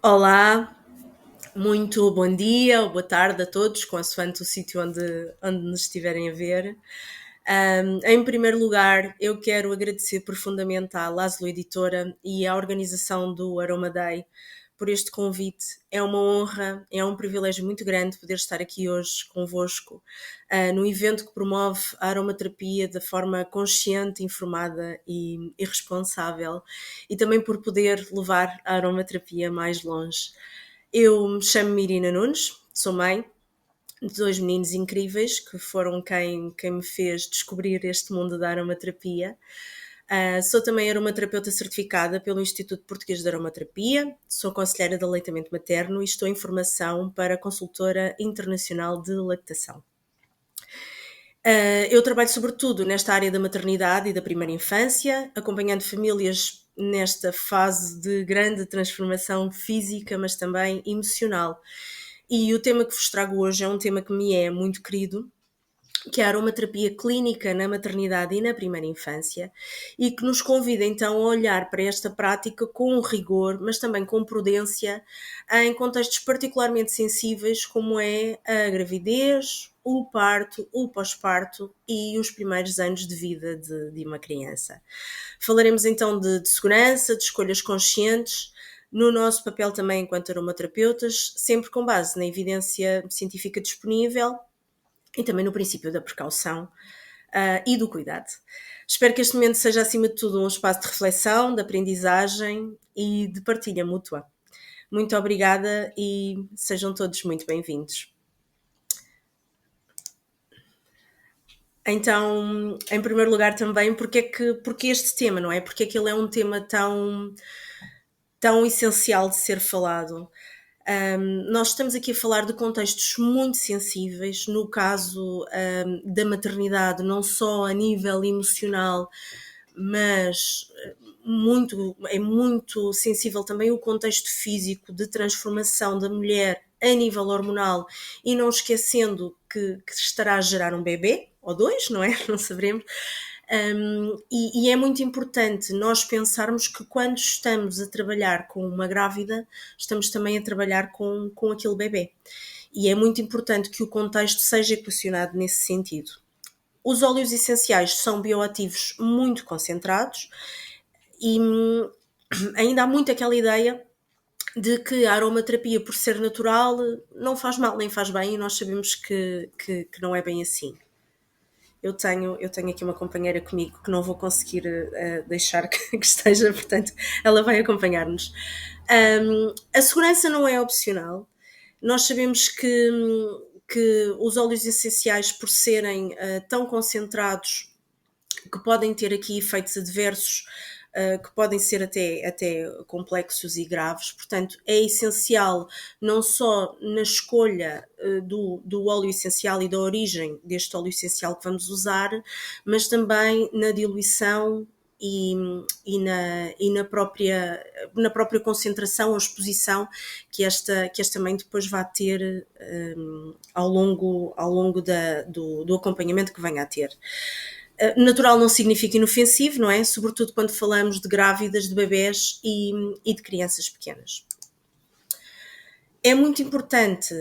Olá, muito bom dia ou boa tarde a todos, consoante o sítio onde nos estiverem a ver. Em primeiro lugar, eu quero agradecer profundamente à Laszlo Editora e à organização do Aroma Day por este convite. É uma honra, é um privilégio muito grande poder estar aqui hoje convosco, num evento que promove a aromaterapia de forma consciente, informada e responsável, e também por poder levar a aromaterapia mais longe. Eu me chamo Mirina Nunes, sou mãe de dois meninos incríveis que foram quem me fez descobrir este mundo da aromaterapia. Sou também aromaterapeuta certificada pelo Instituto Português de Aromaterapia, sou conselheira de aleitamento materno e estou em formação para consultora internacional de lactação. Eu trabalho sobretudo nesta área da maternidade e da primeira infância, acompanhando famílias nesta fase de grande transformação física, mas também emocional. E o tema que vos trago hoje é um tema que me é muito querido, que é a aromaterapia clínica na maternidade e na primeira infância, e que nos convida então a olhar para esta prática com rigor, mas também com prudência, em contextos particularmente sensíveis, como é a gravidez, o parto, o pós-parto e os primeiros anos de vida de uma criança. Falaremos então de segurança, de escolhas conscientes, no nosso papel também enquanto aromaterapeutas, sempre com base na evidência científica disponível e também no princípio da precaução e do cuidado. Espero que este momento seja, acima de tudo, um espaço de reflexão, de aprendizagem e de partilha mútua. Muito obrigada e sejam todos muito bem-vindos. Então, em primeiro lugar também, porque este tema, não é? Porque é que ele é um tema tão essencial de ser falado. Nós estamos aqui a falar de contextos muito sensíveis, no caso da maternidade, não só a nível emocional, mas é muito sensível também o contexto físico de transformação da mulher a nível hormonal, e não esquecendo que estará a gerar um bebê, ou dois, não é? Não saberemos. E é muito importante nós pensarmos que quando estamos a trabalhar com uma grávida, estamos também a trabalhar com aquele bebê. E é muito importante que o contexto seja equacionado nesse sentido. Os óleos essenciais são bioativos muito concentrados e ainda há muito aquela ideia de que a aromaterapia, por ser natural, não faz mal nem faz bem, e nós sabemos que não é bem assim. Eu tenho aqui uma companheira comigo que não vou conseguir deixar que esteja, portanto, ela vai acompanhar-nos. A segurança não é opcional. Nós sabemos que os óleos essenciais, por serem tão concentrados, que podem ter aqui efeitos adversos que podem ser até complexos e graves. Portanto, é essencial não só na escolha do óleo essencial e da origem deste óleo essencial que vamos usar, mas também na diluição e na própria concentração ou exposição que esta mãe depois vai ter ao longo do acompanhamento que venha a ter. Natural não significa inofensivo, não é? Sobretudo quando falamos de grávidas, de bebés e de crianças pequenas. É muito importante,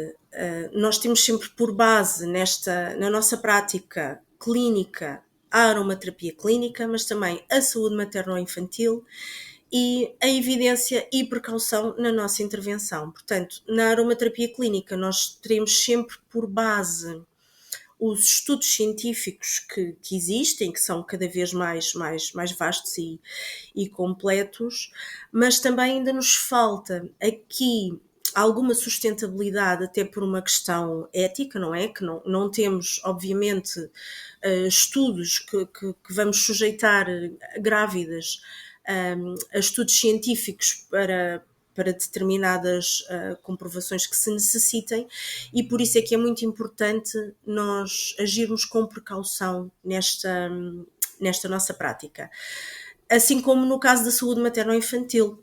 nós temos sempre por base na nossa prática clínica a aromaterapia clínica, mas também a saúde materno-infantil e a evidência e precaução na nossa intervenção. Portanto, na aromaterapia clínica nós teremos sempre por base os estudos científicos que existem, que são cada vez mais vastos e completos, mas também ainda nos falta aqui alguma sustentabilidade, até por uma questão ética, não é? Que não temos, obviamente, estudos que vamos sujeitar grávidas a estudos científicos para determinadas comprovações que se necessitem, e por isso é que é muito importante nós agirmos com precaução nesta nossa prática. Assim como no caso da saúde materno-infantil,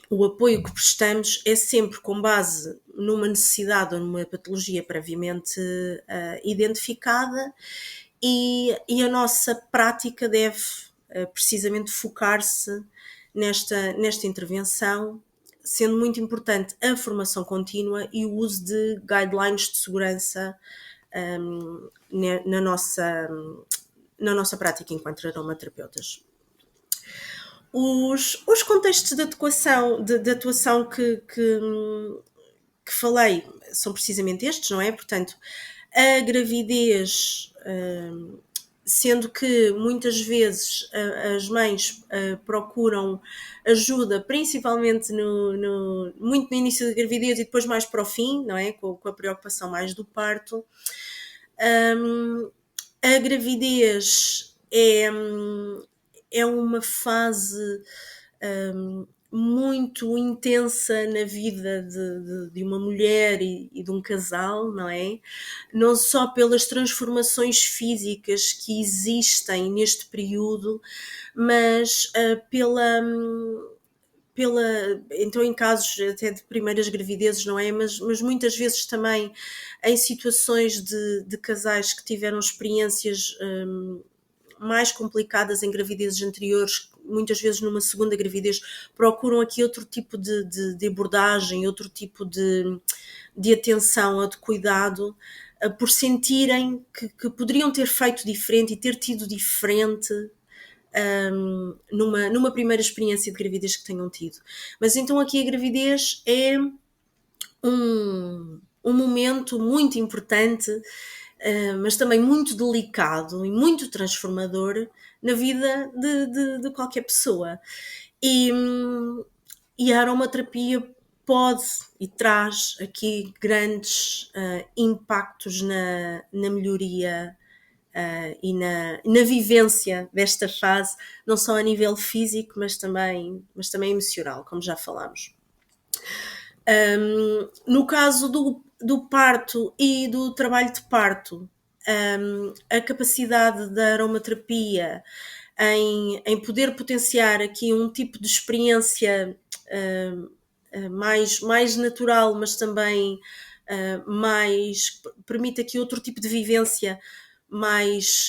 o apoio que prestamos é sempre com base numa necessidade ou numa patologia previamente identificada, e a nossa prática deve precisamente focar-se nesta intervenção, sendo muito importante a formação contínua e o uso de guidelines de segurança na nossa prática enquanto aromaterapeutas. Os contextos de atuação que falei são precisamente estes, não é? Portanto, a gravidez, sendo que muitas vezes as mães procuram ajuda, principalmente muito no início da gravidez e depois mais para o fim, não é? Com a preocupação mais do parto. A gravidez é uma fase muito intensa na vida de uma mulher e de um casal, não é? Não só pelas transformações físicas que existem neste período, mas então em casos até de primeiras gravidezes, não é? Mas muitas vezes também em situações de casais que tiveram experiências mais complicadas em gravidezes anteriores, muitas vezes numa segunda gravidez, procuram aqui outro tipo de abordagem, outro tipo de atenção ou de cuidado, por sentirem que poderiam ter feito diferente e ter tido diferente numa primeira experiência de gravidez que tenham tido. Mas então aqui a gravidez é um momento muito importante, mas também muito delicado e muito transformador na vida de qualquer pessoa. E a aromaterapia pode e traz aqui grandes impactos na melhoria e na vivência desta fase, não só a nível físico, mas também emocional, como já falámos. No caso do parto e do trabalho de parto, a capacidade da aromaterapia em poder potenciar aqui um tipo de experiência mais natural, mas também permite aqui outro tipo de vivência mais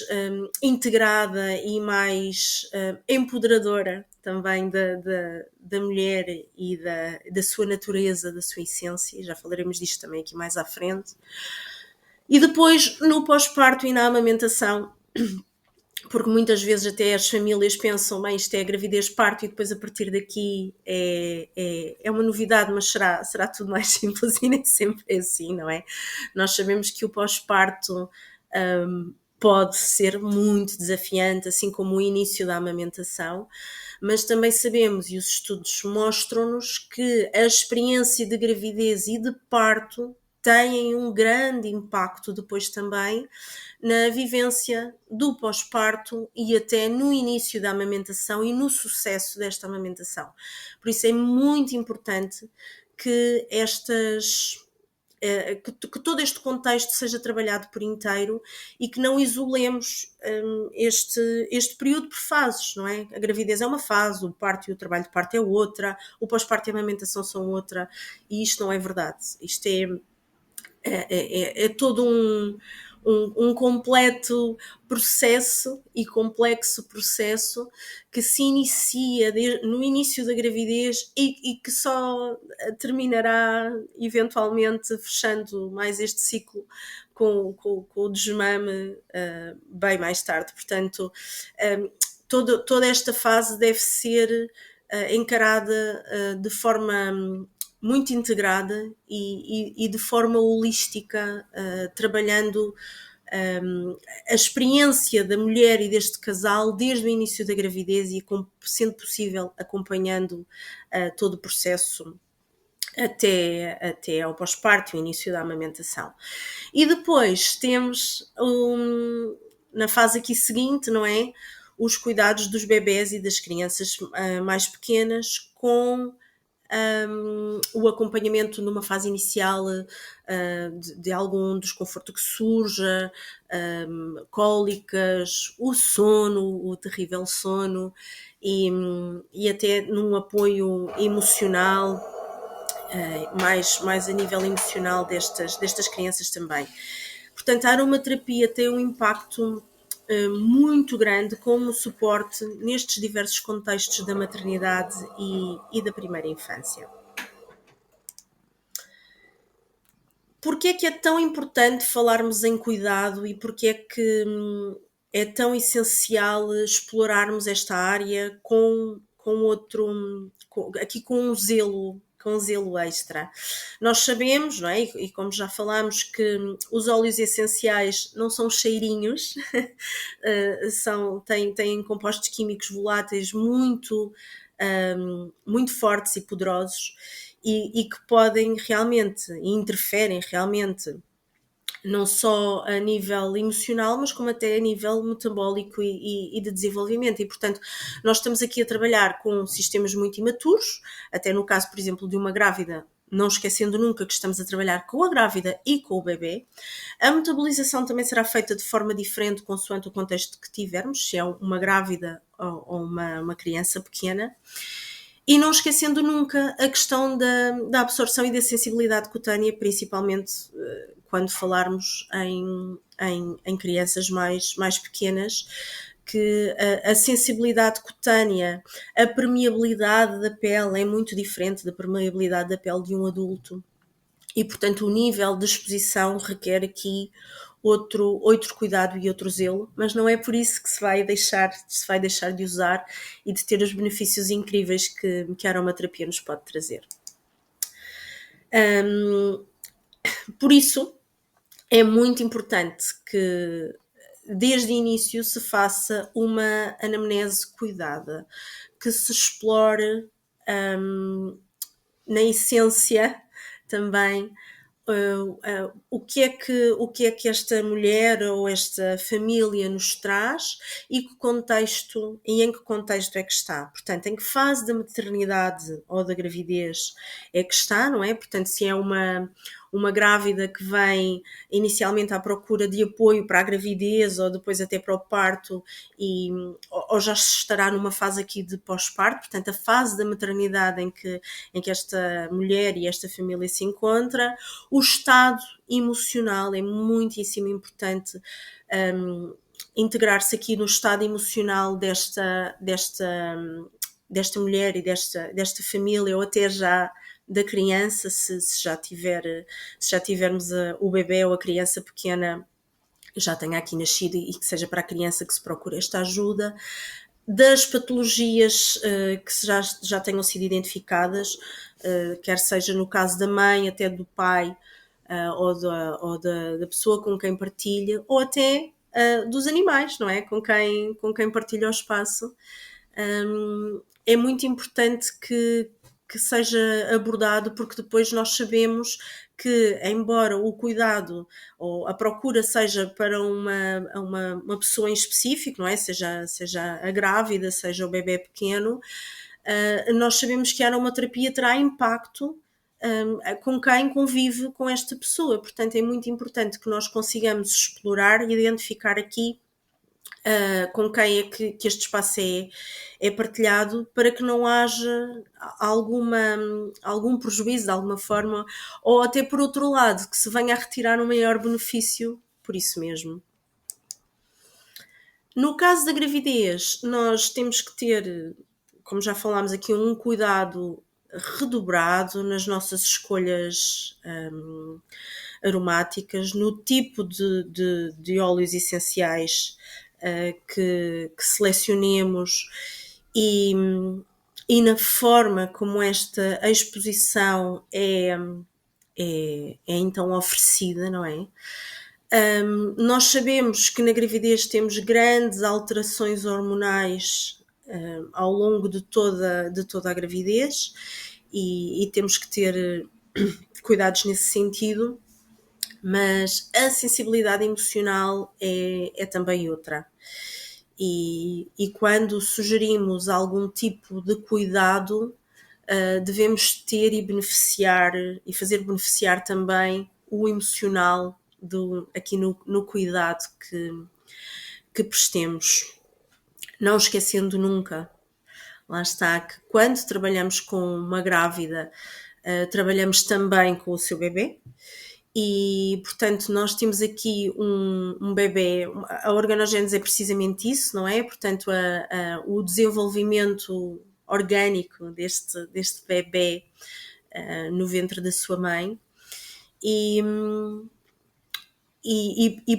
integrada e mais empoderadora também da mulher e da sua natureza, da sua essência. Já falaremos disto também aqui mais à frente. E depois, no pós-parto e na amamentação, porque muitas vezes até as famílias pensam, bem, isto é a gravidez, parto e depois a partir daqui é uma novidade, mas será tudo mais simples e nem sempre é assim, não é? Nós sabemos que o pós-parto pode ser muito desafiante, assim como o início da amamentação, mas também sabemos, e os estudos mostram-nos, que a experiência de gravidez e de parto têm um grande impacto depois também na vivência do pós-parto e até no início da amamentação e no sucesso desta amamentação. Por isso é muito importante que que todo este contexto seja trabalhado por inteiro e que não isolemos este período por fases, não é? A gravidez é uma fase, o parto e o trabalho de parto é outra, o pós-parto e a amamentação são outra, e isto não é verdade. Isto é todo um completo processo e complexo processo que se inicia no início da gravidez e que só terminará eventualmente fechando mais este ciclo com o desmame bem mais tarde. Portanto, toda esta fase deve ser encarada de forma muito integrada e de forma holística, trabalhando a experiência da mulher e deste casal desde o início da gravidez e, sendo possível, acompanhando todo o processo até ao pós-parto e o início da amamentação. E depois temos na fase aqui seguinte, não é? Os cuidados dos bebés e das crianças mais pequenas com o acompanhamento numa fase inicial de algum desconforto que surja, cólicas, o sono, o terrível sono e até num apoio emocional, mais a nível emocional destas crianças também. Portanto, a aromaterapia tem um impacto muito grande como suporte nestes diversos contextos da maternidade e da primeira infância. Porque é que é tão importante falarmos em cuidado e porque é que é tão essencial explorarmos esta área com outro, aqui com um zelo extra. Nós sabemos, não é? E como já falámos, que os óleos essenciais não são cheirinhos, têm compostos químicos voláteis muito fortes e poderosos e que podem realmente, e interferem realmente, não só a nível emocional, mas como até a nível metabólico e de desenvolvimento. E, portanto, nós estamos aqui a trabalhar com sistemas muito imaturos, até no caso, por exemplo, de uma grávida, não esquecendo nunca que estamos a trabalhar com a grávida e com o bebê. A metabolização também será feita de forma diferente consoante o contexto que tivermos, se é uma grávida ou uma criança pequena. E não esquecendo nunca a questão da absorção e da sensibilidade cutânea, principalmente quando falarmos em crianças mais pequenas, que a sensibilidade cutânea, a permeabilidade da pele é muito diferente da permeabilidade da pele de um adulto. E, portanto, o nível de exposição requer aqui outro cuidado e outro zelo, mas não é por isso que se vai deixar de usar e de ter os benefícios incríveis que a aromaterapia nos pode trazer. Por isso, é muito importante que desde o início se faça uma anamnese cuidada, que se explore na essência também o que é que esta mulher ou esta família nos traz e em que contexto é que está. Portanto, em que fase da maternidade ou da gravidez é que está, não é? Portanto, se é uma grávida que vem inicialmente à procura de apoio para a gravidez ou depois até para o parto ou já estará numa fase aqui de pós-parto, portanto a fase da maternidade em que esta mulher e esta família se encontra, o estado emocional é muitíssimo importante, integrar-se aqui no estado emocional desta mulher e desta família ou até já da criança, se já tivermos o bebê ou a criança pequena já tenha aqui nascido e que seja para a criança que se procure esta ajuda, das patologias que já tenham sido identificadas, quer seja no caso da mãe, até do pai, ou da pessoa com quem partilha, ou até dos animais, não é? Com quem partilha o espaço. É muito importante que seja abordado, porque depois nós sabemos que, embora o cuidado ou a procura seja para uma pessoa em específico, não é? Seja a grávida, seja o bebê pequeno, nós sabemos que a aromaterapia terá impacto com quem convive com esta pessoa. Portanto, é muito importante que nós consigamos explorar e identificar aqui com quem é que este espaço é partilhado, para que não haja algum prejuízo de alguma forma, ou até por outro lado, que se venha a retirar um maior benefício por isso mesmo. No caso da gravidez, nós temos que ter, como já falámos aqui, um cuidado redobrado nas nossas escolhas aromáticas, no tipo de óleos essenciais que selecionemos e na forma como esta exposição é então oferecida, não é? Nós sabemos que na gravidez temos grandes alterações hormonais ao longo de toda a gravidez e temos que ter cuidados nesse sentido, mas a sensibilidade emocional é também outra. E quando sugerimos algum tipo de cuidado, devemos ter e fazer beneficiar também o emocional aqui no cuidado que prestemos. Não esquecendo nunca, lá está, que quando trabalhamos com uma grávida, trabalhamos também com o seu bebê. E, portanto, nós temos aqui um bebê, a organogénese é precisamente isso, não é? Portanto, o desenvolvimento orgânico deste bebê no ventre da sua mãe. E,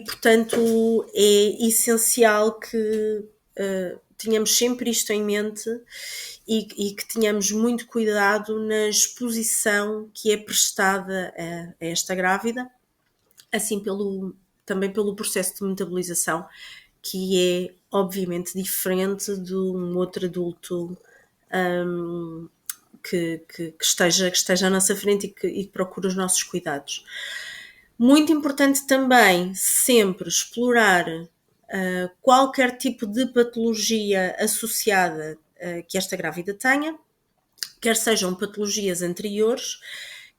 portanto, é essencial que tenhamos sempre isto em mente e que tenhamos muito cuidado na exposição que é prestada a esta grávida, assim também pelo processo de metabolização, que é obviamente diferente de um outro adulto que esteja à nossa frente e que procure os nossos cuidados. Muito importante também sempre explorar qualquer tipo de patologia associada que esta grávida tenha, quer sejam patologias anteriores,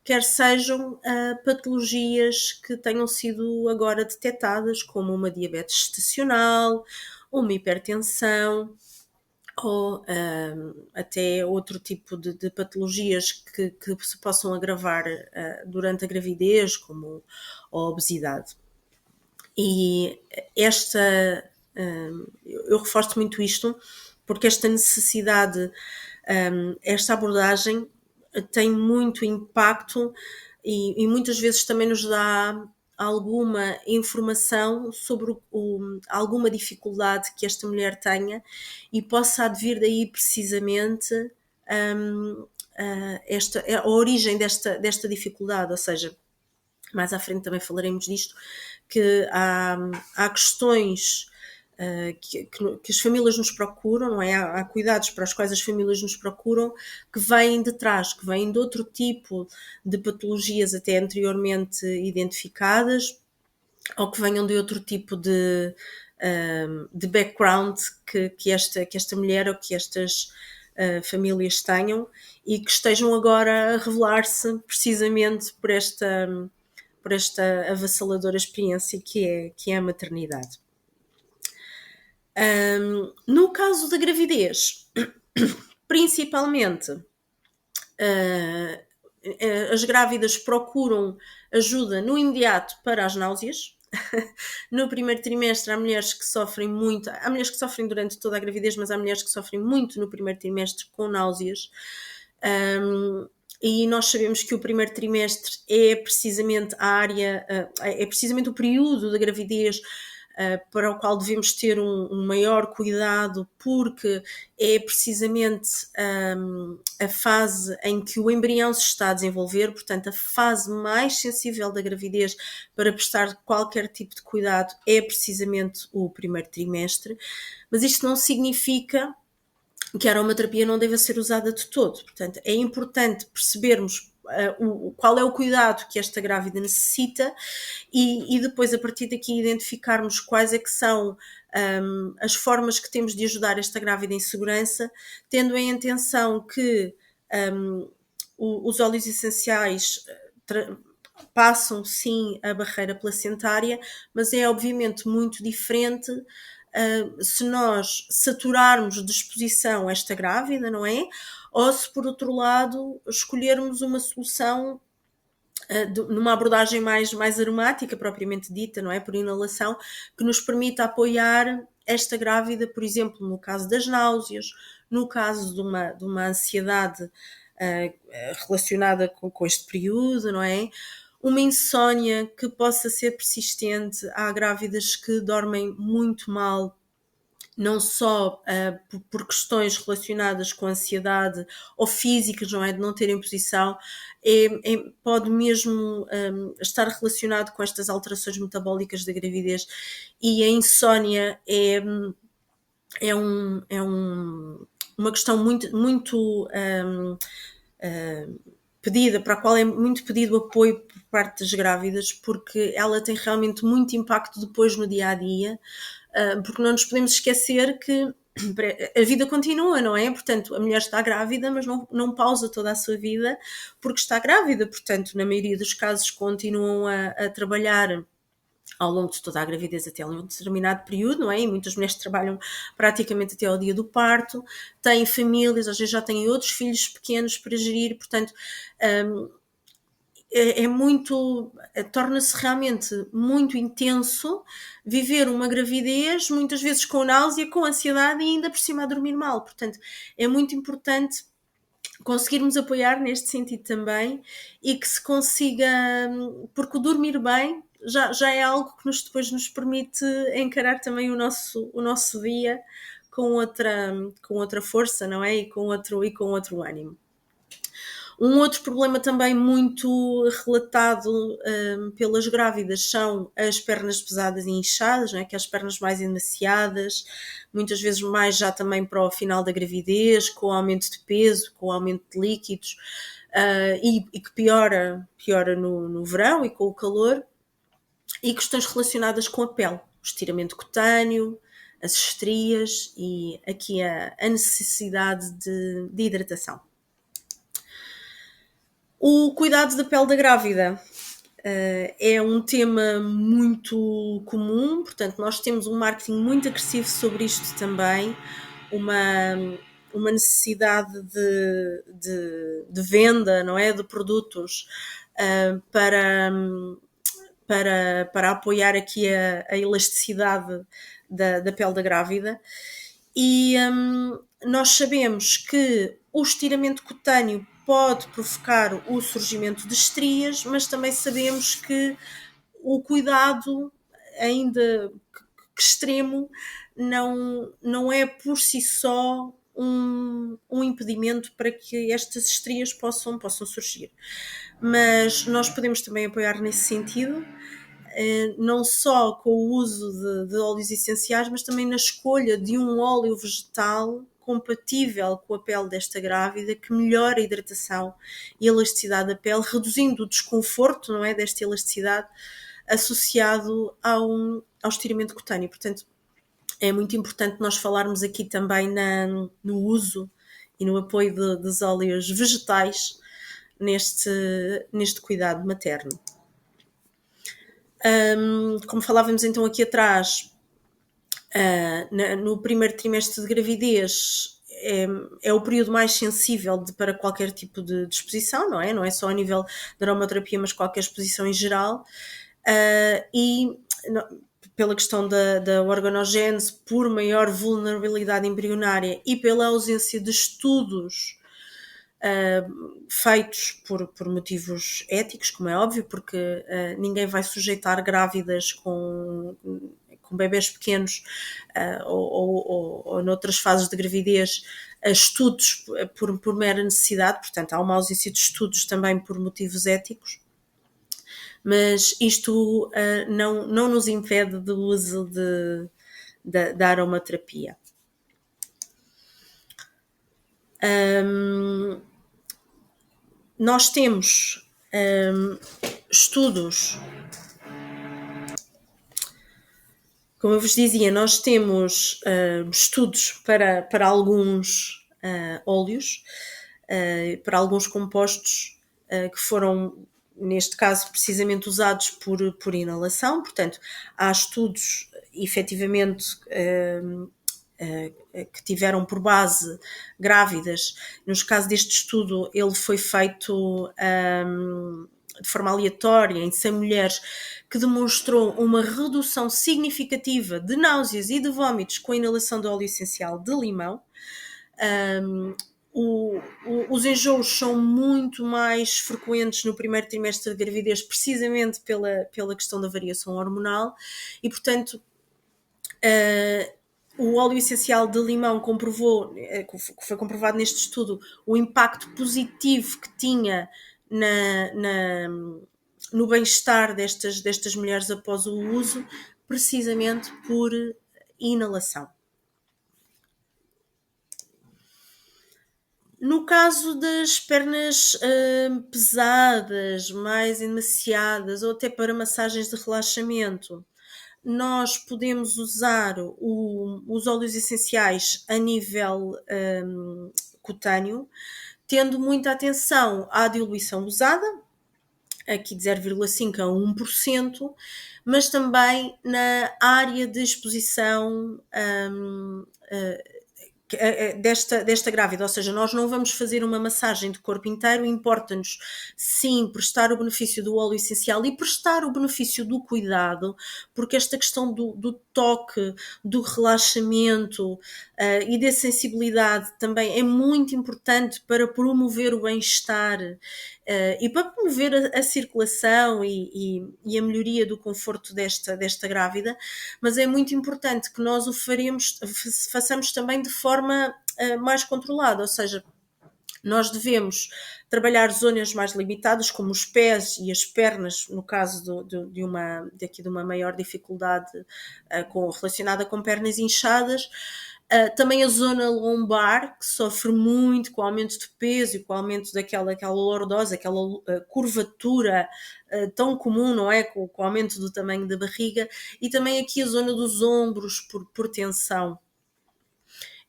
quer sejam patologias que tenham sido agora detectadas, como uma diabetes gestacional, uma hipertensão, ou até outro tipo de patologias que se possam agravar durante a gravidez, como a obesidade. E eu reforço muito isto, porque esta necessidade, esta abordagem tem muito impacto e muitas vezes também nos dá alguma informação sobre alguma dificuldade que esta mulher tenha e possa advir daí precisamente a origem desta dificuldade, ou seja, mais à frente também falaremos disto, que há questões que as famílias nos procuram, não é? Há cuidados para os quais as famílias nos procuram que vêm de trás, que vêm de outro tipo de patologias até anteriormente identificadas ou que venham de outro tipo de background que esta mulher ou que estas famílias tenham e que estejam agora a revelar-se precisamente por esta avassaladora experiência que é a maternidade. No caso da gravidez, principalmente, as grávidas procuram ajuda no imediato para as náuseas. No primeiro trimestre há mulheres que sofrem muito, há mulheres que sofrem durante toda a gravidez, mas há mulheres que sofrem muito no primeiro trimestre com náuseas. E nós sabemos que o primeiro trimestre é precisamente é precisamente o período da gravidez para o qual devemos ter um maior cuidado, porque é precisamente a fase em que o embrião se está a desenvolver, portanto a fase mais sensível da gravidez para prestar qualquer tipo de cuidado é precisamente o primeiro trimestre, mas isto não significa que a aromaterapia não deva ser usada de todo. Portanto, é importante percebermos qual é o cuidado que esta grávida necessita e depois, a partir daqui, identificarmos quais é que são as formas que temos de ajudar esta grávida em segurança, tendo em atenção que os óleos essenciais passam sim a barreira placentária, mas é obviamente muito diferente se nós saturarmos de exposição esta grávida, não é? Ou se por outro lado escolhermos uma solução numa abordagem mais aromática, propriamente dita, não é? Por inalação, que nos permita apoiar esta grávida, por exemplo, no caso das náuseas, no caso de uma ansiedade relacionada com este período, não é? Uma insónia que possa ser persistente. Há grávidas que dormem muito mal, não só por questões relacionadas com ansiedade ou físicas, não é? De não terem posição, pode mesmo estar relacionado com estas alterações metabólicas da gravidez, e a insónia uma questão muito pedida, para a qual é muito pedido apoio por parte das grávidas, porque ela tem realmente muito impacto depois no dia a dia, porque não nos podemos esquecer que a vida continua, não é? Portanto, a mulher está grávida, mas não pausa toda a sua vida porque está grávida. Portanto, na maioria dos casos, continuam a trabalhar ao longo de toda a gravidez até um determinado período, não é? E muitas mulheres trabalham praticamente até ao dia do parto, têm famílias, às vezes já têm outros filhos pequenos para gerir, portanto, torna-se realmente muito intenso viver uma gravidez, muitas vezes com náusea, com ansiedade e ainda por cima a dormir mal. Portanto, é muito importante conseguirmos apoiar neste sentido também e que se consiga, porque o dormir bem já é algo que depois nos permite encarar também o nosso dia com outra força, não é? E com outro ânimo. Um outro problema também muito relatado pelas grávidas são as pernas pesadas e inchadas, não é? Que é as pernas mais emaciadas, muitas vezes mais já também para o final da gravidez, com o aumento de peso, com o aumento de líquidos, e que piora no verão e com o calor, e questões relacionadas com a pele, o estiramento cutâneo, as estrias e aqui a necessidade de hidratação. O cuidado da pele da grávida é um tema muito comum, portanto, nós temos um marketing muito agressivo sobre isto também, uma necessidade de venda, não é? De produtos para apoiar aqui a elasticidade da pele da grávida. E nós sabemos que o estiramento cutâneo pode provocar o surgimento de estrias, mas também sabemos que o cuidado, ainda que extremo, não é por si só um impedimento para que estas estrias possam surgir. Mas nós podemos também apoiar nesse sentido, não só com o uso de óleos essenciais, mas também na escolha de um óleo vegetal compatível com a pele desta grávida, que melhora a hidratação e a elasticidade da pele, reduzindo o desconforto, não é, desta elasticidade associado ao estiramento cutâneo. Portanto, é muito importante nós falarmos aqui também no uso e no apoio dos óleos vegetais neste cuidado materno. Como falávamos então aqui atrás, no primeiro trimestre de gravidez é o período mais sensível para qualquer tipo de exposição, não é? Não é só a nível de aromaterapia, mas qualquer exposição em geral. E pela questão da organogênese, por maior vulnerabilidade embrionária e pela ausência de estudos feitos por motivos éticos, como é óbvio, porque ninguém vai sujeitar grávidas com bebés pequenos ou noutras fases de gravidez a estudos por mera necessidade, portanto há uma ausência de estudos também por motivos éticos, mas isto não nos impede do uso da aromaterapia. Nós temos estudos, como eu vos dizia, nós temos estudos para alguns óleos, para alguns compostos que foram, neste caso, precisamente usados por inalação. Portanto, há estudos, efetivamente, que tiveram por base grávidas. No caso deste estudo, ele foi feito de forma aleatória em 100 mulheres, que demonstrou uma redução significativa de náuseas e de vômitos com a inalação de óleo essencial de limão. Os enjoos são muito mais frequentes no primeiro trimestre de gravidez, precisamente pela questão da variação hormonal, e portanto o óleo essencial de limão foi comprovado neste estudo o impacto positivo que tinha no bem-estar destas mulheres após o uso, precisamente por inalação. No caso das pernas pesadas, mais emaciadas, ou até para massagens de relaxamento, nós podemos usar os óleos essenciais a nível cutâneo, tendo muita atenção à diluição usada, aqui de 0,5 a 1%, mas também na área de exposição desta grávida, ou seja, nós não vamos fazer uma massagem de corpo inteiro, importa-nos sim prestar o benefício do óleo essencial e prestar o benefício do cuidado, porque esta questão do toque, do relaxamento e da sensibilidade também é muito importante para promover o bem-estar e para promover a circulação e a melhoria do conforto desta grávida, mas é muito importante que nós façamos também de forma mais controlada, ou seja, nós devemos trabalhar zonas mais limitadas, como os pés e as pernas, no caso de uma maior dificuldade relacionada com pernas inchadas. Também a zona lombar, que sofre muito com o aumento de peso e com o aumento daquela lordose, aquela curvatura tão comum, não é? Com o aumento do tamanho da barriga. E também aqui a zona dos ombros, por tensão.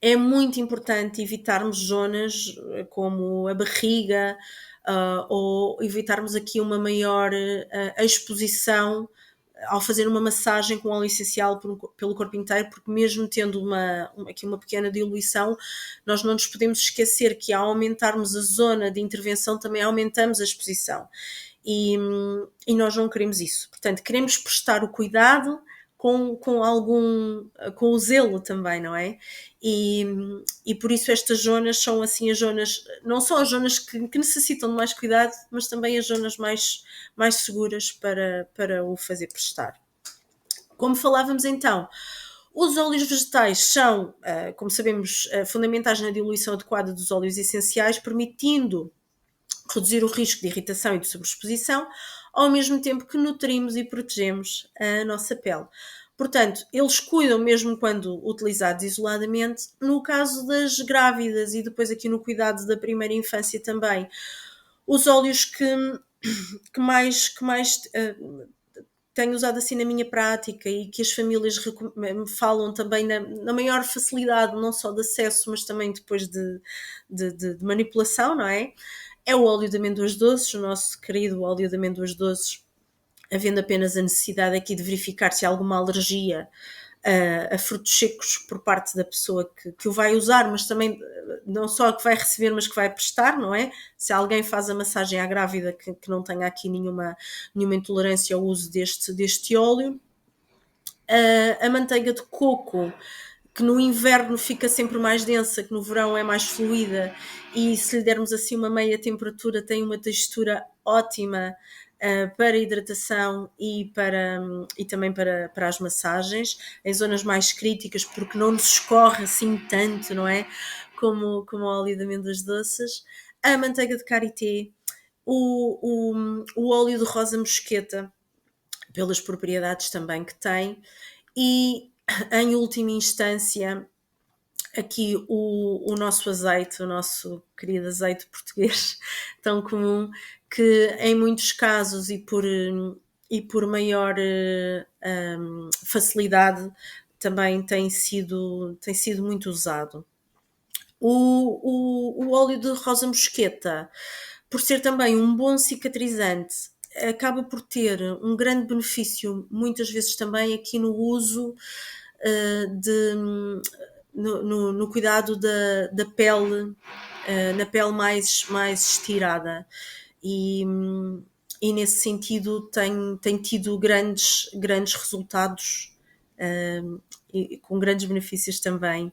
É muito importante evitarmos zonas como a barriga ou evitarmos aqui uma maior exposição ao fazer uma massagem com óleo essencial pelo corpo inteiro, porque mesmo tendo aqui uma pequena diluição, nós não nos podemos esquecer que ao aumentarmos a zona de intervenção também aumentamos a exposição. E nós não queremos isso. Portanto, queremos prestar o cuidado com o zelo também, não é? E por isso estas zonas são assim as zonas, não são as zonas que necessitam de mais cuidado, mas também as zonas mais seguras para o fazer prestar. Como falávamos então, os óleos vegetais são, como sabemos, fundamentais na diluição adequada dos óleos essenciais, permitindo reduzir o risco de irritação e de sobreexposição, ao mesmo tempo que nutrimos e protegemos a nossa pele. Portanto, eles cuidam mesmo quando utilizados isoladamente. No caso das grávidas e depois aqui no cuidado da primeira infância também, os óleos que mais tenho usado assim na minha prática e que as famílias me falam também na maior facilidade, não só de acesso, mas também depois de manipulação, não é? É o óleo de amêndoas doces, o nosso querido óleo de amêndoas doces, havendo apenas a necessidade aqui de verificar se há alguma alergia a frutos secos por parte da pessoa que o vai usar, mas também não só que vai receber, mas que vai prestar, não é? Se alguém faz a massagem à grávida que não tenha aqui nenhuma intolerância ao uso deste óleo. A manteiga de coco, que no inverno fica sempre mais densa, que no verão é mais fluida, e se lhe dermos assim uma meia temperatura tem uma textura ótima para hidratação e também para as massagens, em zonas mais críticas, porque não nos escorre assim tanto, não é? Como o óleo de amêndoas doces. A manteiga de karité, o óleo de rosa mosqueta, pelas propriedades também que tem, e em última instância aqui o nosso azeite, o nosso querido azeite português tão comum, que em muitos casos e por maior facilidade também tem sido muito usado. O óleo de rosa mosqueta, por ser também um bom cicatrizante, acaba por ter um grande benefício, muitas vezes também aqui no uso no cuidado da pele, na pele mais estirada. E nesse sentido tem tido grandes resultados e com grandes benefícios também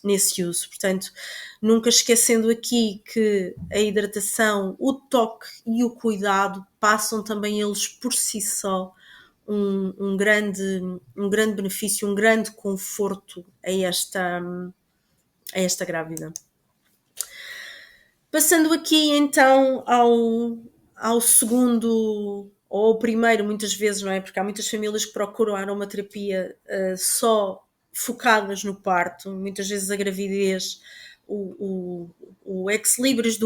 nesse uso. Portanto, nunca esquecendo aqui que a hidratação, o toque e o cuidado passam também eles por si só um grande benefício, um grande conforto a esta grávida. Passando aqui então ao segundo ou ao primeiro, muitas vezes, não é? Porque há muitas famílias que procuram a aromaterapia só focadas no parto, muitas vezes a gravidez, o ex-libris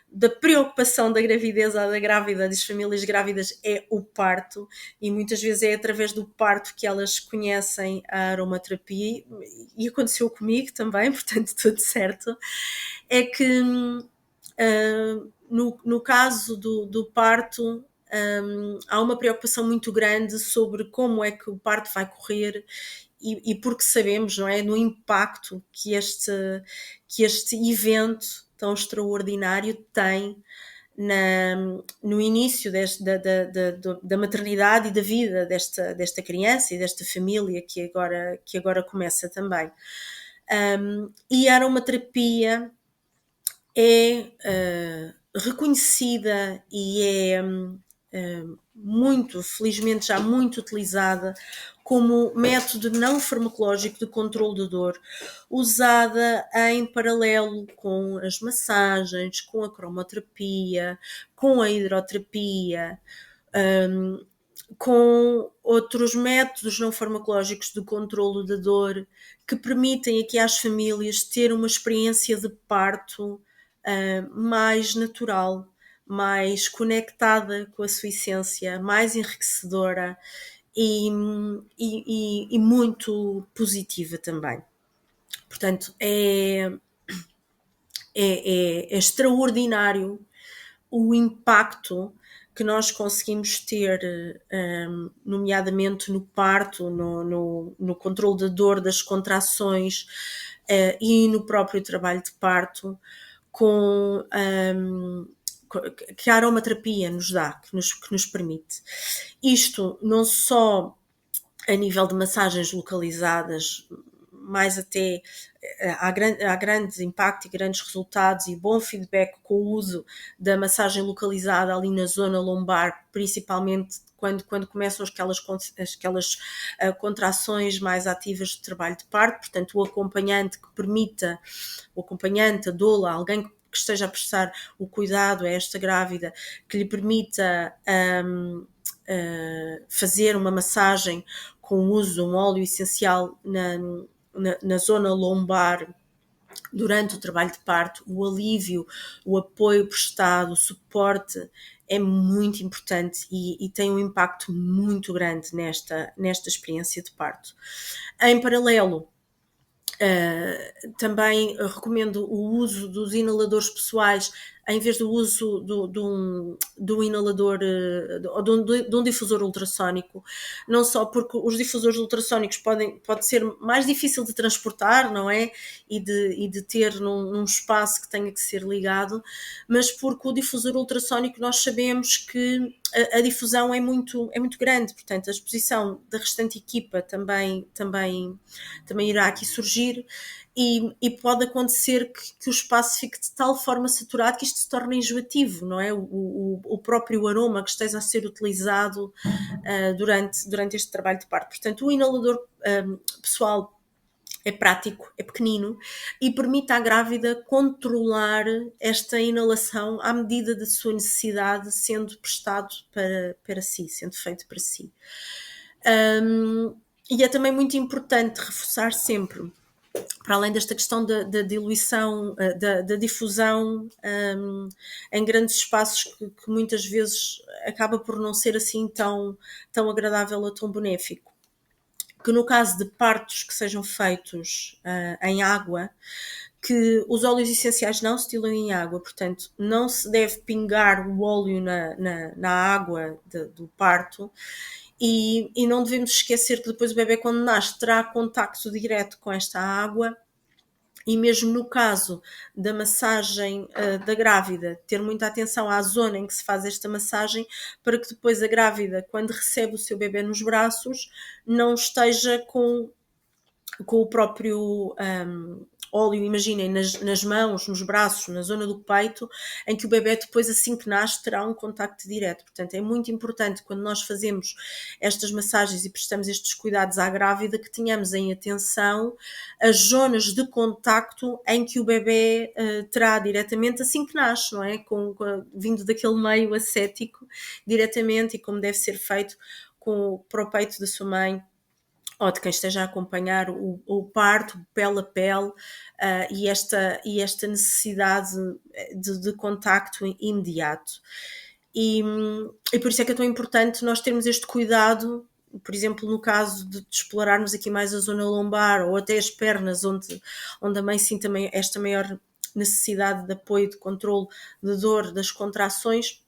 da preocupação da gravidez ou da grávida, das famílias grávidas, é o parto, e muitas vezes é através do parto que elas conhecem a aromaterapia, e aconteceu comigo também, portanto tudo certo. É que no caso do parto há uma preocupação muito grande sobre como é que o parto vai correr e porque sabemos, não é, no impacto que este evento tão extraordinário tem no início da maternidade e da vida desta criança e desta família que agora começa também. E a aromaterapia é reconhecida e é muito, felizmente já muito utilizada como método não farmacológico de controle de dor, usada em paralelo com as massagens, com a cromoterapia, com a hidroterapia, com outros métodos não farmacológicos de controlo da dor que permitem aqui às famílias ter uma experiência de parto mais natural, mais conectada com a sua essência, mais enriquecedora e muito positiva também. Portanto, é extraordinário o impacto que nós conseguimos ter, nomeadamente no parto, no controle da dor, das contrações e no próprio trabalho de parto, que a aromaterapia nos dá, que nos permite. Isto não só a nível de massagens localizadas, mais até há grande impacto e grandes resultados e bom feedback com o uso da massagem localizada ali na zona lombar, principalmente quando começam aquelas contrações mais ativas de trabalho de parto. Portanto, o acompanhante que permita, o acompanhante, a doula, alguém que esteja a prestar o cuidado a esta grávida, que lhe permita fazer uma massagem com o uso de um óleo essencial na zona lombar durante o trabalho de parto, o alívio, o apoio prestado, o suporte é muito importante e tem um impacto muito grande nesta experiência de parto. Em paralelo, também recomendo o uso dos inaladores pessoais em vez do uso do inalador ou de um difusor ultrassónico, não só porque os difusores ultrassónicos pode ser mais difícil de transportar, não é? E de ter num espaço que tenha que ser ligado, mas porque o difusor ultrassónico nós sabemos que a difusão é muito grande, portanto a exposição da restante equipa também irá aqui surgir e pode acontecer que o espaço fique de tal forma saturado que isto se torne enjoativo, não é? O próprio aroma que esteja a ser utilizado durante este trabalho de parto. Portanto, o inalador pessoal é prático, é pequenino e permite à grávida controlar esta inalação à medida da sua necessidade, sendo prestado para si, sendo feito para si. E é também muito importante reforçar sempre, para além desta questão da diluição, da difusão em grandes espaços que muitas vezes acaba por não ser assim tão agradável ou tão benéfico, que no caso de partos que sejam feitos em água, que os óleos essenciais não se diluem em água, portanto não se deve pingar o óleo na água do parto. E não devemos esquecer que depois o bebê, quando nasce, terá contacto direto com esta água e mesmo no caso da massagem da grávida, ter muita atenção à zona em que se faz esta massagem para que depois a grávida, quando recebe o seu bebê nos braços, não esteja com o próprio óleo, imaginem, nas mãos, nos braços, na zona do peito, em que o bebê depois, assim que nasce, terá um contacto direto. Portanto, é muito importante quando nós fazemos estas massagens e prestamos estes cuidados à grávida, que tenhamos em atenção as zonas de contacto em que o bebê terá diretamente assim que nasce, não é? Vindo daquele meio ascético diretamente, e como deve ser feito para o peito da sua mãe ou de quem esteja a acompanhar o parto, pele a pele, e esta necessidade de contacto imediato. E por isso é que é tão importante nós termos este cuidado, por exemplo, no caso de explorarmos aqui mais a zona lombar ou até as pernas, onde a mãe sinta esta maior necessidade de apoio, de controle de dor, das contrações,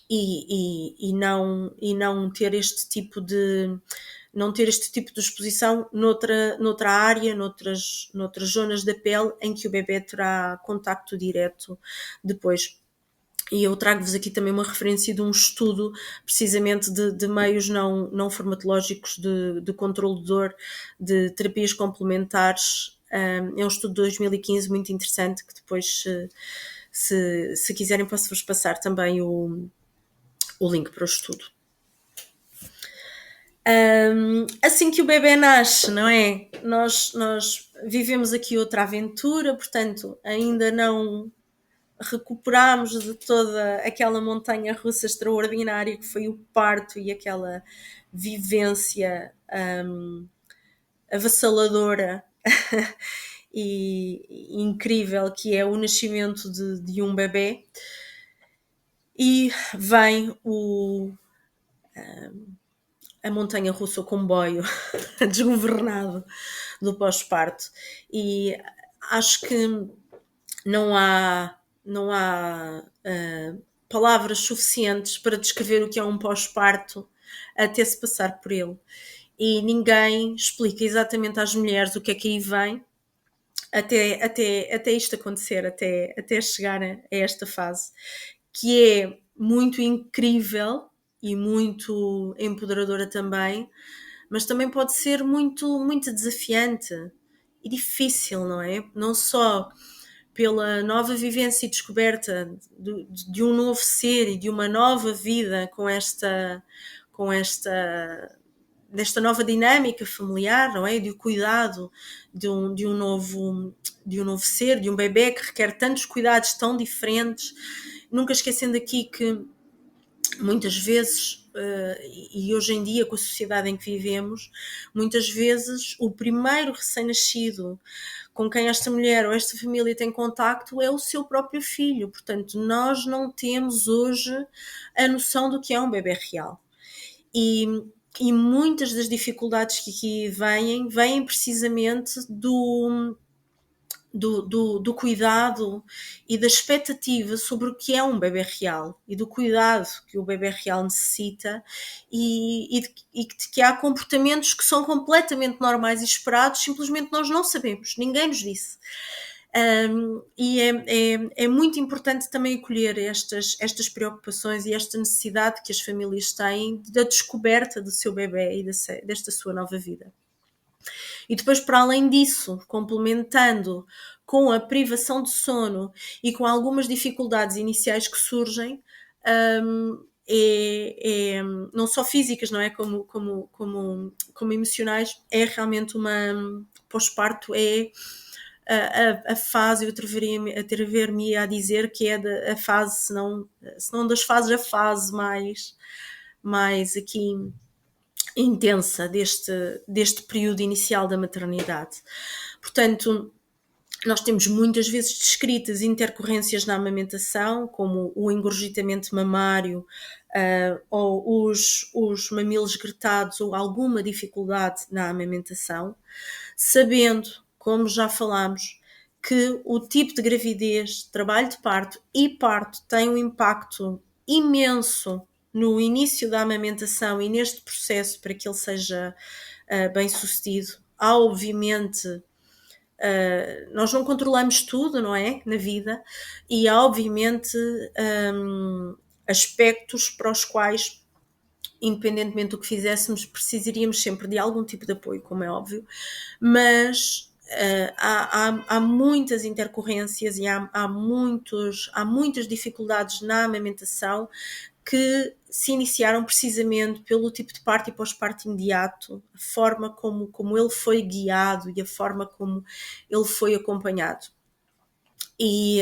e não ter este tipo de exposição noutra área, noutras zonas da pele em que o bebê terá contacto direto depois. E eu trago-vos aqui também uma referência de um estudo precisamente de meios não farmacológicos de controle de dor, de terapias complementares. É um estudo de 2015 muito interessante, que depois, se quiserem, posso-vos passar também o link para o estudo. Assim que o bebê nasce, não é? Nós vivemos aqui outra aventura, portanto, ainda não recuperámos de toda aquela montanha russa extraordinária que foi o parto e aquela vivência avassaladora e incrível que é o nascimento de um bebê. E vem a montanha russa, o comboio desgovernado do pós-parto. E acho que não há palavras suficientes para descrever o que é um pós-parto até se passar por ele. E ninguém explica exatamente às mulheres o que é que aí vem até isto acontecer, até chegar a esta fase, que é muito incrível e muito empoderadora também, mas também pode ser muito desafiante e difícil, não é? Não só pela nova vivência e descoberta de um novo ser e de uma nova vida desta nova dinâmica familiar, não é? De cuidado de um novo ser, de um bebê que requer tantos cuidados tão diferentes, nunca esquecendo aqui que muitas vezes, e hoje em dia com a sociedade em que vivemos, muitas vezes o primeiro recém-nascido com quem esta mulher ou esta família tem contacto é o seu próprio filho. Portanto, nós não temos hoje a noção do que é um bebê real. E muitas das dificuldades que aqui vêm precisamente do cuidado e da expectativa sobre o que é um bebê real e do cuidado que o bebê real necessita e de que há comportamentos que são completamente normais e esperados, simplesmente nós não sabemos, ninguém nos disse. E é muito importante também acolher estas preocupações e esta necessidade que as famílias têm da descoberta do seu bebê e desta sua nova vida. E depois, para além disso, complementando com a privação de sono e com algumas dificuldades iniciais que surgem, não só físicas, não é? Como emocionais, é realmente pós-parto é a fase, eu atrever-me a dizer que é a fase, se não das fases, a fase mais aqui intensa deste período inicial da maternidade. Portanto, nós temos muitas vezes descritas intercorrências na amamentação, como o engurgitamento mamário, ou os mamilos gretados, ou alguma dificuldade na amamentação, sabendo, como já falámos, que o tipo de gravidez, trabalho de parto e parto tem um impacto imenso no início da amamentação e neste processo para que ele seja bem sucedido. Há, obviamente, nós não controlamos tudo, não é? Na vida, e há, obviamente, aspectos para os quais, independentemente do que fizéssemos, precisaríamos sempre de algum tipo de apoio, como é óbvio, mas há muitas intercorrências e há muitas dificuldades na amamentação que se iniciaram precisamente pelo tipo de parto e pós-parto imediato, a forma como ele foi guiado e a forma como ele foi acompanhado. E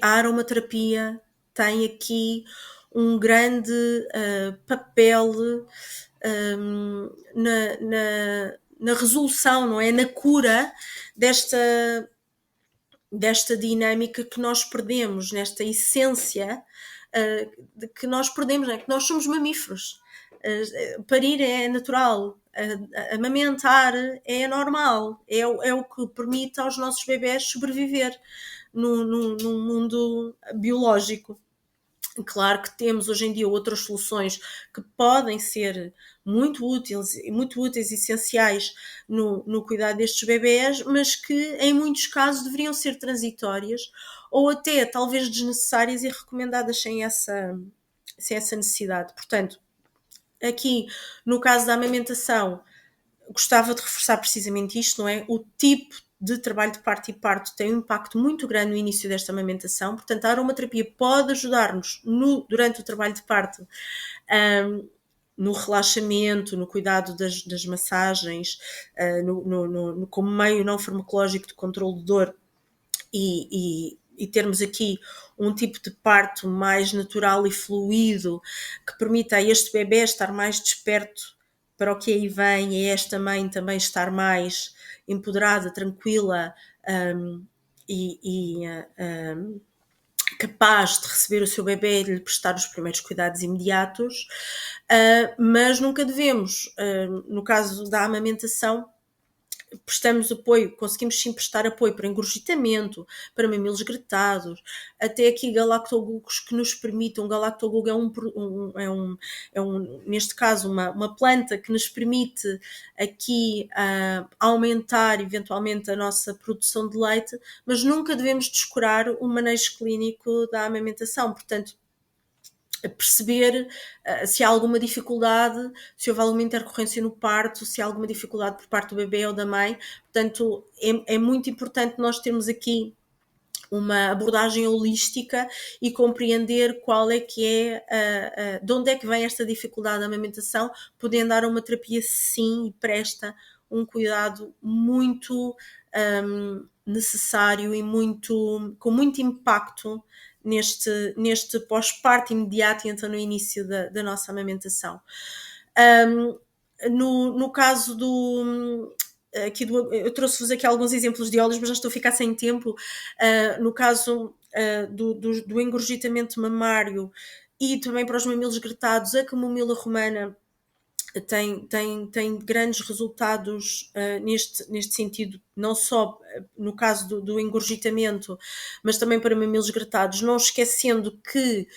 a aromaterapia tem aqui um grande papel na resolução, não é? Na cura desta dinâmica que nós perdemos, nesta essência de que nós perdemos, não é? Que nós somos mamíferos. Parir é natural, amamentar é normal, é o que permite aos nossos bebés sobreviver num mundo biológico. Claro que temos hoje em dia outras soluções que podem ser muito úteis e essenciais no cuidado destes bebés, mas que em muitos casos deveriam ser transitórias ou até talvez desnecessárias e recomendadas sem essa necessidade. Portanto, aqui no caso da amamentação, gostava de reforçar precisamente isto, não é? O tipo de trabalho de parto e parto tem um impacto muito grande no início desta amamentação, portanto a aromaterapia pode ajudar-nos durante o trabalho de parto no relaxamento, no cuidado das massagens, como meio não farmacológico de controle de dor e termos aqui um tipo de parto mais natural e fluido que permita a este bebê estar mais desperto para o que aí vem e a esta mãe também estar mais empoderada, tranquila e capaz de receber o seu bebê e de lhe prestar os primeiros cuidados imediatos, mas nunca devemos, no caso da amamentação, prestamos apoio, conseguimos sim prestar apoio para engurgitamento, para mamilos gretados, até aqui galactogugos que nos permitam, galactogugo neste caso, uma planta que nos permite aqui aumentar eventualmente a nossa produção de leite, mas nunca devemos descurar o manejo clínico da amamentação, portanto, perceber se há alguma dificuldade, se houve alguma intercorrência no parto, se há alguma dificuldade por parte do bebê ou da mãe. Portanto, é muito importante nós termos aqui uma abordagem holística e compreender qual é que é, de onde é que vem esta dificuldade da amamentação, podendo dar uma terapia sim e presta um cuidado muito necessário e com muito impacto neste pós-parto imediato e então no início da nossa amamentação. No caso eu trouxe-vos aqui alguns exemplos de óleos, mas já estou a ficar sem tempo. No caso do engurgitamento mamário e também para os mamilos gretados, a camomila romana tem grandes resultados neste sentido, não só no caso do engurgitamento, mas também para mamilos gretados, não esquecendo que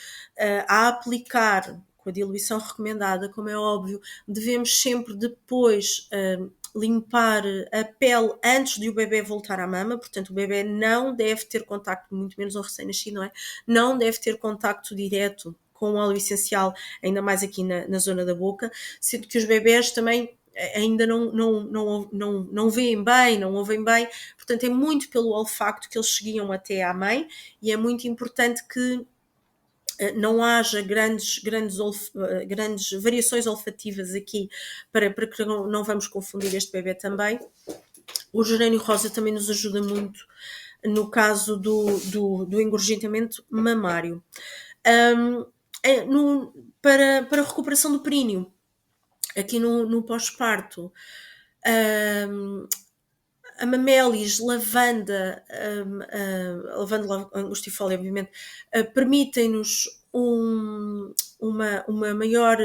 a aplicar com a diluição recomendada, como é óbvio, devemos sempre depois limpar a pele antes de o bebê voltar à mama, portanto o bebê não deve ter contacto, muito menos um recém-nascido, não é? Não deve ter contacto direto com óleo essencial, ainda mais aqui na zona da boca, sendo que os bebés também ainda não veem bem, não ouvem bem, portanto é muito pelo olfacto que eles cheguem até à mãe e é muito importante que não haja grandes variações olfativas aqui para que não vamos confundir este bebê também. O gerânio rosa também nos ajuda muito no caso do engurgitamento mamário. Para a recuperação do períneo, aqui no pós-parto, a mamélis, lavanda, lavanda angustifólia, obviamente, permitem-nos uma maior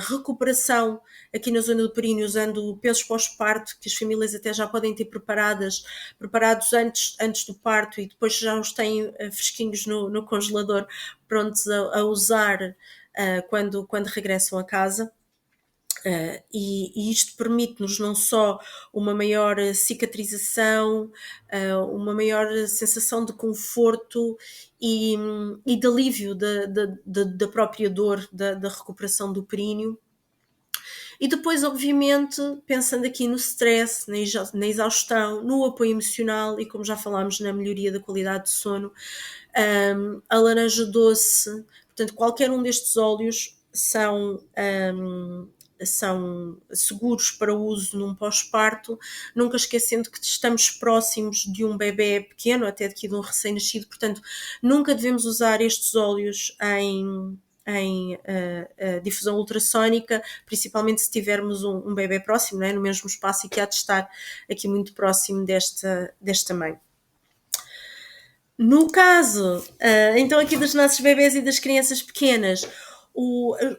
recuperação aqui na zona do períneo, usando pensos pós-parto, que as famílias até já podem ter preparados antes do parto e depois já os têm fresquinhos no congelador, prontos a usar quando regressam a casa. E isto permite-nos não só uma maior cicatrização, uma maior sensação de conforto e de alívio da própria dor da recuperação do períneo. E depois, obviamente, pensando aqui no stress, na exaustão, no apoio emocional e, como já falámos, na melhoria da qualidade de sono, a laranja doce, portanto, qualquer um destes óleos são seguros para uso num pós-parto, nunca esquecendo que estamos próximos de um bebê pequeno, até aqui de um recém-nascido, portanto, nunca devemos usar estes óleos em difusão ultrassónica, principalmente se tivermos um bebê próximo, não é? No mesmo espaço e que há de estar aqui muito próximo desta mãe. No caso, então aqui dos nossos bebés e das crianças pequenas,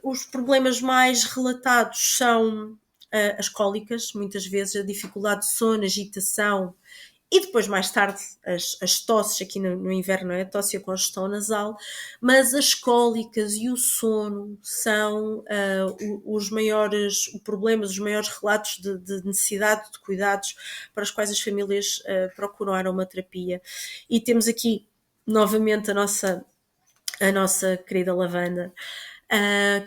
os problemas mais relatados são as cólicas, muitas vezes a dificuldade de sono, agitação e depois mais tarde as tosses aqui no inverno, não é? A tosse e a congestão nasal, mas as cólicas e o sono são os maiores problemas, os maiores relatos de necessidade de cuidados para os quais as famílias procuram a aromaterapia. E temos aqui novamente a nossa querida lavanda,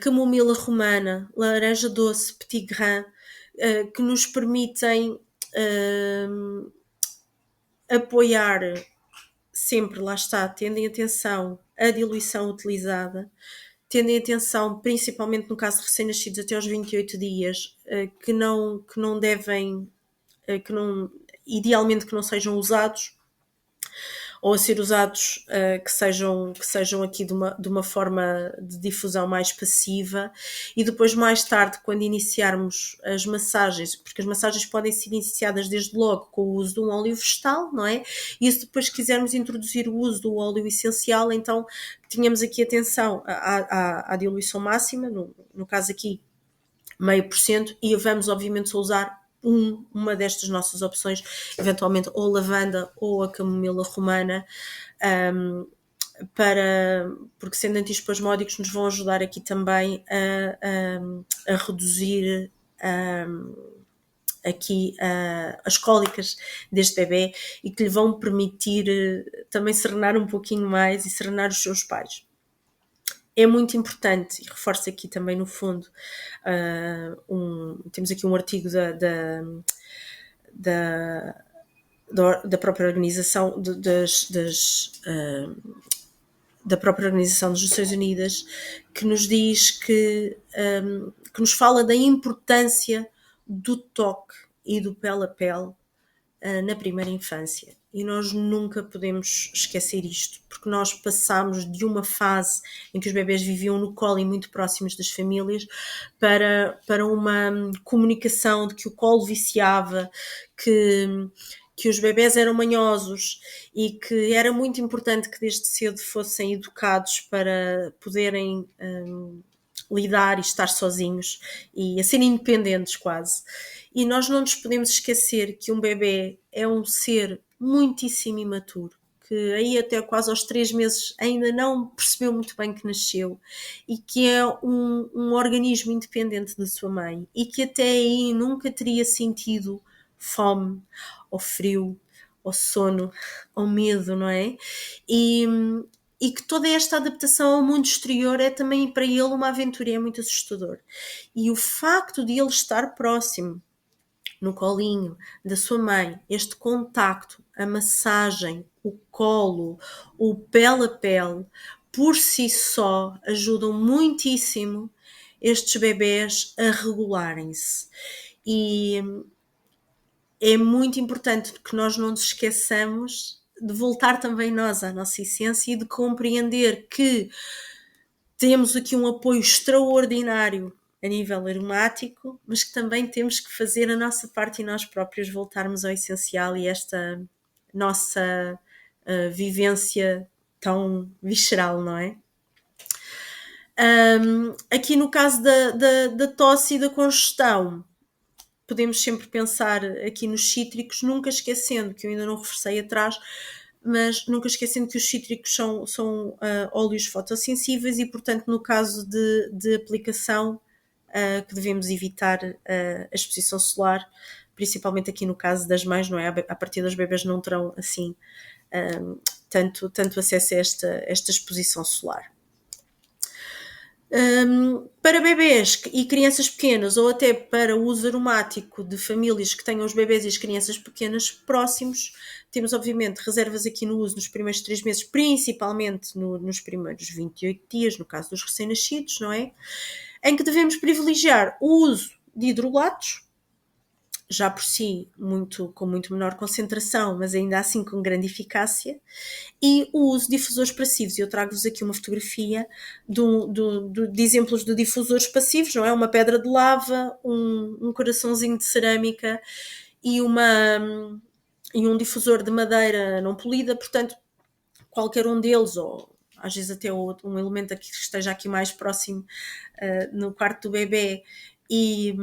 camomila romana, laranja doce, petit grain, que nos permitem apoiar sempre, lá está, tendo em atenção a diluição utilizada, tendo em atenção, principalmente no caso de recém-nascidos até aos 28 dias, que não devem, idealmente que não sejam usados, ou a ser usados que sejam aqui de uma forma de difusão mais passiva, e depois mais tarde, quando iniciarmos as massagens, porque as massagens podem ser iniciadas desde logo com o uso de um óleo vegetal, não é? E se depois quisermos introduzir o uso do óleo essencial, então tínhamos aqui atenção à diluição máxima, no caso aqui 0,5%, e vamos obviamente usar uma destas nossas opções, eventualmente ou lavanda ou a camomila romana, porque sendo antiespasmódicos nos vão ajudar aqui também a reduzir aqui as cólicas deste bebê, e que lhe vão permitir também serenar um pouquinho mais e serenar os seus pais. É muito importante, e reforço aqui também no fundo, temos aqui um artigo da própria organização da própria Organização das Nações Unidas, que nos diz que nos fala da importância do toque e do pele a pele na primeira infância. E nós nunca podemos esquecer isto, porque nós passamos de uma fase em que os bebés viviam no colo e muito próximos das famílias para uma comunicação de que o colo viciava, que os bebés eram manhosos e que era muito importante que desde cedo fossem educados para poderem lidar e estar sozinhos e a serem independentes quase. E nós não nos podemos esquecer que um bebê é um ser muitíssimo imaturo, que aí até quase aos 3 meses ainda não percebeu muito bem que nasceu, e que é um organismo independente da sua mãe, e que até aí nunca teria sentido fome, ou frio, ou sono, ou medo, não é? E que toda esta adaptação ao mundo exterior é também para ele uma aventura, é muito assustador. E o facto de ele estar próximo, no colinho da sua mãe, este contacto, a massagem, o colo, o pele a pele, por si só ajudam muitíssimo estes bebés a regularem-se. E é muito importante que nós não nos esqueçamos de voltar também nós à nossa essência e de compreender que temos aqui um apoio extraordinário a nível aromático, mas que também temos que fazer a nossa parte e nós próprios voltarmos ao essencial e esta nossa vivência tão visceral, não é? Aqui no caso da tosse e da congestão, podemos sempre pensar aqui nos cítricos, nunca esquecendo, que eu ainda não reforcei atrás, mas nunca esquecendo que os cítricos são óleos fotossensíveis e, portanto, no caso de aplicação, que devemos evitar a exposição solar, principalmente aqui no caso das mães, não é? A partir das bebês não terão, assim, tanto acesso a esta exposição solar. Para bebês e crianças pequenas, ou até para o uso aromático de famílias que tenham os bebês e as crianças pequenas próximos, temos obviamente reservas aqui no uso nos primeiros 3 meses, principalmente nos primeiros 28 dias, no caso dos recém-nascidos, não é? Em que devemos privilegiar o uso de hidrolatos, já por si com muito menor concentração, mas ainda assim com grande eficácia, e o uso de difusores passivos. Eu trago-vos aqui uma fotografia de exemplos de difusores passivos, não é? Uma pedra de lava, um coraçãozinho de cerâmica e um difusor de madeira não polida, portanto, qualquer um deles, ou às vezes até um elemento que esteja aqui mais próximo no quarto do bebê, e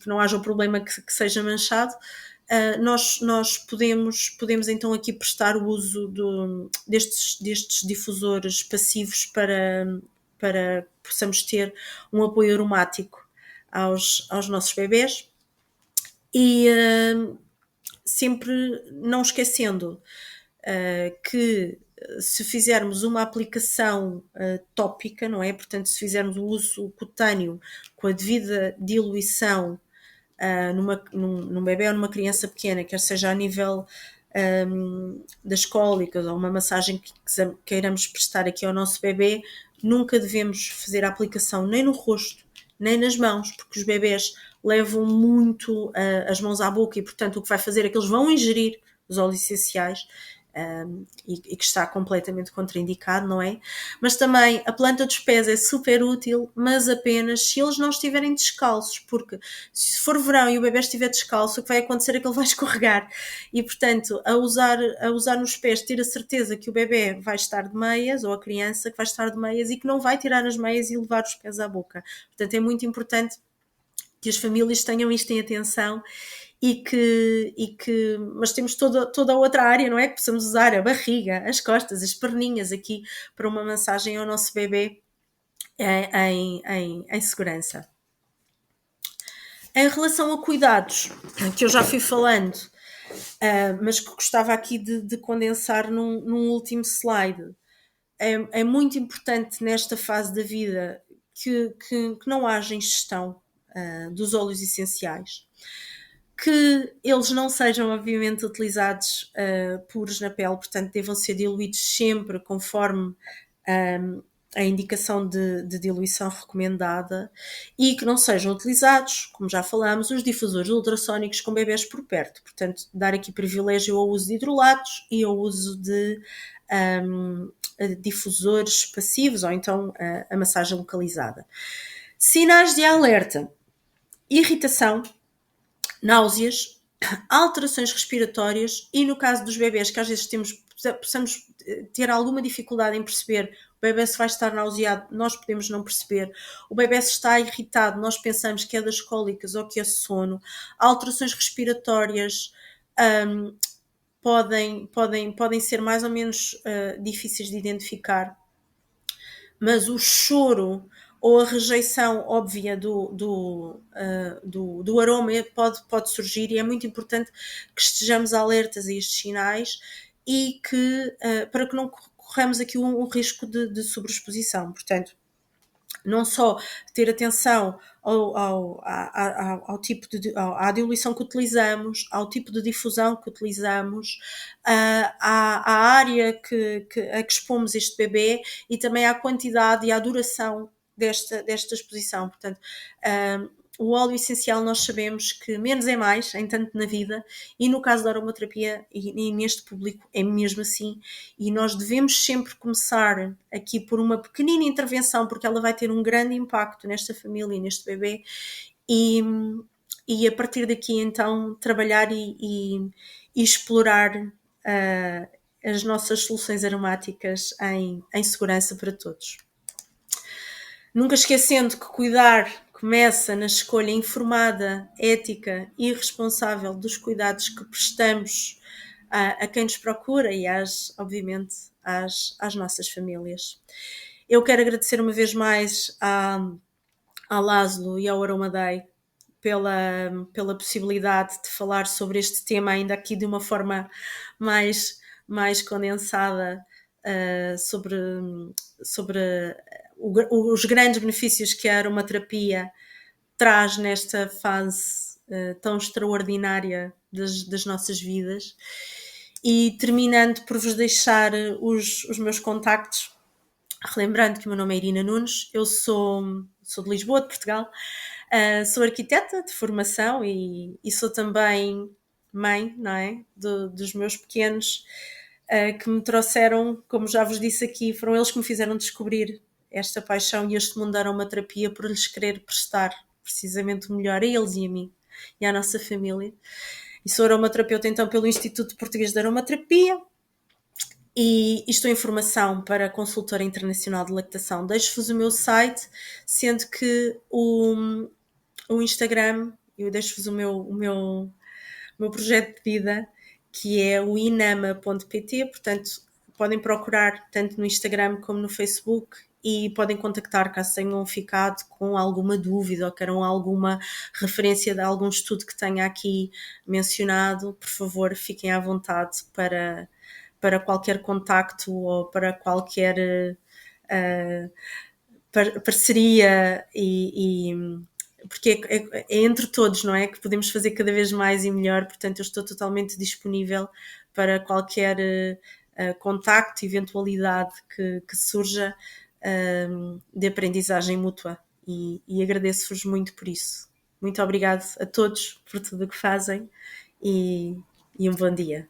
que não haja o problema que seja manchado, nós podemos então aqui prestar o uso destes difusores passivos para possamos ter um apoio aromático aos nossos bebés e sempre não esquecendo que se fizermos uma aplicação tópica, não é? Portanto, se fizermos o uso cutâneo com a devida diluição num bebê ou numa criança pequena, quer seja a nível das cólicas ou uma massagem que queiramos prestar aqui ao nosso bebê, nunca devemos fazer a aplicação nem no rosto, nem nas mãos, porque os bebés levam muito as mãos à boca e, portanto, o que vai fazer é que eles vão ingerir os óleos essenciais e que está completamente contraindicado, não é? Mas também a planta dos pés é super útil, mas apenas se eles não estiverem descalços, porque se for verão e o bebê estiver descalço, o que vai acontecer é que ele vai escorregar e, portanto, a usar nos pés, ter a certeza que o bebê vai estar de meias, ou a criança que vai estar de meias e que não vai tirar as meias e levar os pés à boca. Portanto, é muito importante que as famílias tenham isto em atenção mas temos toda a outra área, não é? Que possamos usar a barriga, as costas, as perninhas aqui para uma massagem ao nosso bebê em segurança. Em relação a cuidados, que eu já fui falando, mas que gostava aqui de condensar num último slide, é muito importante nesta fase da vida que não haja ingestão dos óleos essenciais, que eles não sejam obviamente utilizados puros na pele, portanto devam ser diluídos sempre conforme a indicação de diluição recomendada e que não sejam utilizados, como já falámos, os difusores ultrassónicos com bebés por perto. Portanto, dar aqui privilégio ao uso de hidrolatos e ao uso de difusores passivos ou então a massagem localizada. Sinais de alerta: irritação, náuseas, alterações respiratórias e no caso dos bebés que às vezes possamos ter alguma dificuldade em perceber o bebê se vai estar nauseado, nós podemos não perceber, o bebê se está irritado, nós pensamos que é das cólicas ou que é sono, alterações respiratórias podem ser mais ou menos difíceis de identificar, mas o choro ou a rejeição óbvia do aroma pode surgir e é muito importante que estejamos alertas a estes sinais e para que não corramos aqui um risco de sobreexposição. Portanto, não só ter atenção ao tipo à diluição que utilizamos, ao tipo de difusão que utilizamos, à área a que expomos este bebê e também à quantidade e à duração desta exposição. Portanto, o óleo essencial nós sabemos que menos é mais, em tanto na vida, e no caso da aromaterapia e neste público é mesmo assim, e nós devemos sempre começar aqui por uma pequenina intervenção, porque ela vai ter um grande impacto nesta família e neste bebê, e a partir daqui então trabalhar e explorar as nossas soluções aromáticas em segurança para todos. Nunca esquecendo que cuidar começa na escolha informada, ética e responsável dos cuidados que prestamos a quem nos procura e obviamente às nossas famílias. Eu quero agradecer uma vez mais à Laszlo e ao Aroma Day pela possibilidade de falar sobre este tema ainda aqui de uma forma mais condensada sobre os grandes benefícios que a aromaterapia traz nesta fase tão extraordinária das nossas vidas. E terminando por vos deixar os meus contactos, relembrando que o meu nome é Irina Nunes, eu sou de Lisboa, de Portugal, sou arquiteta de formação e sou também mãe, não é? Dos meus pequenos, que me trouxeram, como já vos disse aqui, foram eles que me fizeram descobrir esta paixão e este mundo da aromaterapia por lhes querer prestar precisamente o melhor a eles e a mim e à nossa família. E sou aromaterapeuta então pelo Instituto Português de Aromaterapia e estou em formação para consultora internacional de lactação. Deixo-vos o meu site, sendo que o Instagram, eu deixo-vos o meu o meu projeto de vida, que é o inama.pt, portanto podem procurar tanto no Instagram como no Facebook e podem contactar caso tenham ficado com alguma dúvida ou queiram alguma referência de algum estudo que tenha aqui mencionado, por favor fiquem à vontade para qualquer contacto ou para qualquer parceria porque é entre todos, não é? Que podemos fazer cada vez mais e melhor, portanto eu estou totalmente disponível para qualquer contacto, eventualidade que surja de aprendizagem mútua e agradeço-vos muito por isso. Muito obrigado a todos por tudo o que fazem e um bom dia.